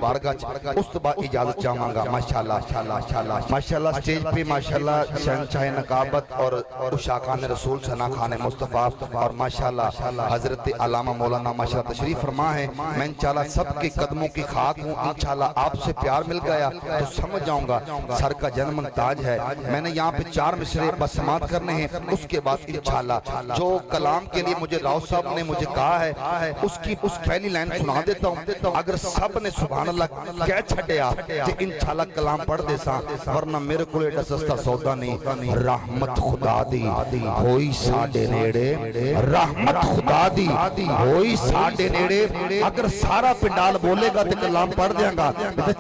بارگاہ اس تو بعد اجازت چاہوں گا ماشاءاللہ سٹیج پہ ماشاءاللہ شہنشاہ نقابت اور اشاقان رسول ثنا خان مصطفیٰ اور ماشاءاللہ حضرت علامہ مولانا ماشاءاللہ تشریف فرما ہے. میں انشاءاللہ سب کے قدموں کی خاک ہوں. انشاءاللہ آپ سے پیار مل گیا تو سمجھ جاؤں گا سر کا جنم تاج ہے. میں نے یہاں پہ 4 مصرے بس سماعت کرنے ہیں. اس کے بعد انشاءاللہ جو کلام کے لیے مجھے راؤ صاحب نے مجھے کہا ہے اس کی پہلی لائن سنا دیتا ہوں. اگر سب نے سبحان اللہ کہہ چھڑیا تو انشاءاللہ کلام پڑھ دے ساں, ورنہ میرے کو ایڈا سستا سودا نہیں. رحمت خدا دی ہوئی ساڑے نیڑے, رحمت خدا دی ہوئی ساڑے نیڑے. اگر سارا پنڈال بولے گا تو کلام پڑھ دیاں گا.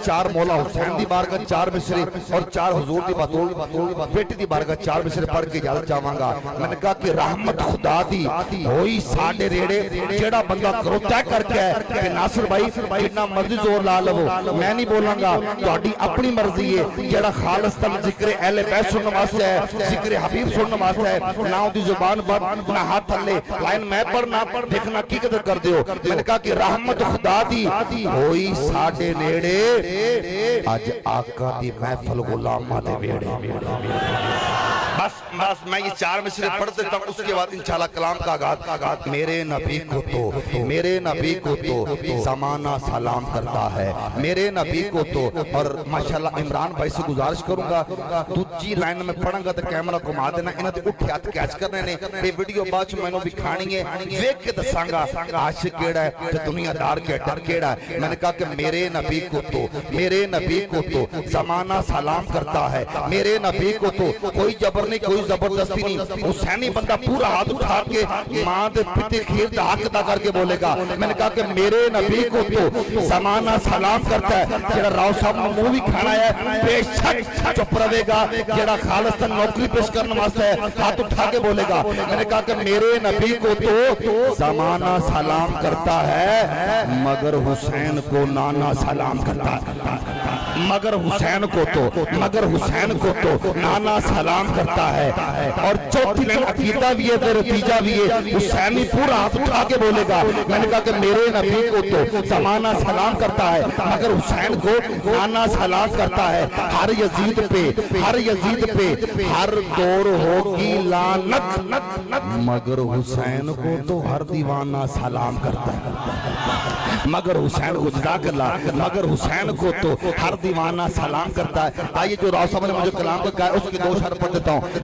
4 مولا حسین دی بارگاہ 4 مصرے اور 4 حضور دی بطول بیٹی دی بارگاہ 4 مصرے پڑھ کے اجازت چاہواں گا. میں نے کہا کہ رحمت خدا دی ہوئی ساڑے نیڑے. جیڑا بندہ کرو طے کر کے ہے کہ ناصر بھائی جتنا مرضی زور لا لو, میں نہیں بولاں گا, تہاڈی اپنی مرضی ہے. جیڑا خالصتاً ذکر اہل بیت سننے واسطے ہے, ذکر حبیب سننے واسطے ہے, نہ دی زبان بند نہ ہاتھ تھلے لائن میں پڑھ نہ دیکھنا کی قدر کر دیو. میں نے کہا کہ رحمت خدا دی ہوئی ساڑے نیڑے, اج آقا دی محفل غلاماں دے ویڑے. بس میں یہ 4 مصرے پڑھ دیتا ہوں. اس کے بعد انشاءاللہ کلام کا آغاز. میرے نبی کو تو زمانہ سلام کرتا ہے, میرے نبی کو تو. اور ماشاءاللہ عمران بھائی سے گزارش کروں گا دوجی لائن میں پڑھاں گا تو کیمرہ گھما دینا, انہاں تے اٹھ ہاتھ کیچ کرنے نے. یہ ویڈیو بعد میں نے بھی کھانی ہے, ویکھ کے دساں گا عاشق کیڑا ہے تے دنیا دار کیڑا ہے. میں نے کہا کہ میرے نبی کو تو زمانہ سلام کرتا ہے, میرے نبی کو تو کوئی جبر نہیں کوئی زبردستی نہیں. حسینی بندہ پورا ہاتھ اٹھا کے ماں دے پتے کھیر دا حق ادا کر کے بولے گا. میں نے کہا کہ میرے نبی کو تو زمانہ سلام کرتا ہے. جیڑا راؤ صاحب نے منہ بھی کھانا ہے بے شک چپ رہے گا. جیڑا خالصتاً نوکری پیش کرنے واسطے ہے ہاتھ اٹھا کے بولے گا. میں نے کہا کہ میرے نبی کو تو زمانہ سلام کرتا ہے, مگر حسین کو نانا سلام کرتا ہے. مگر حسین کو تو نانا سلام کرتا ہے. اور چوتھی لائن عقیدہ بھی ہے نتیجہ بھی ہے. حسینی پورا ہاتھ اٹھا کے بولے گا. میں نے کہا کہ میرے نبی کو تو زمانہ سلام کرتا ہے, مگر حسین کو نانا سلام کرتا ہے. ہر یزید پہ ہر دور ہوگی لعنت, مگر حسین کو تو ہر دیوانہ سلام کرتا ہے. مگر حسین کو جزاک اللہ, مگر حسین کو تو ہر دیوانہ سلام کرتا ہے. آئیے جو راؤ صاحب نے مجھے کلام کو کہا ہے اس کی 2 شعر پڑھ دیتا ہوں.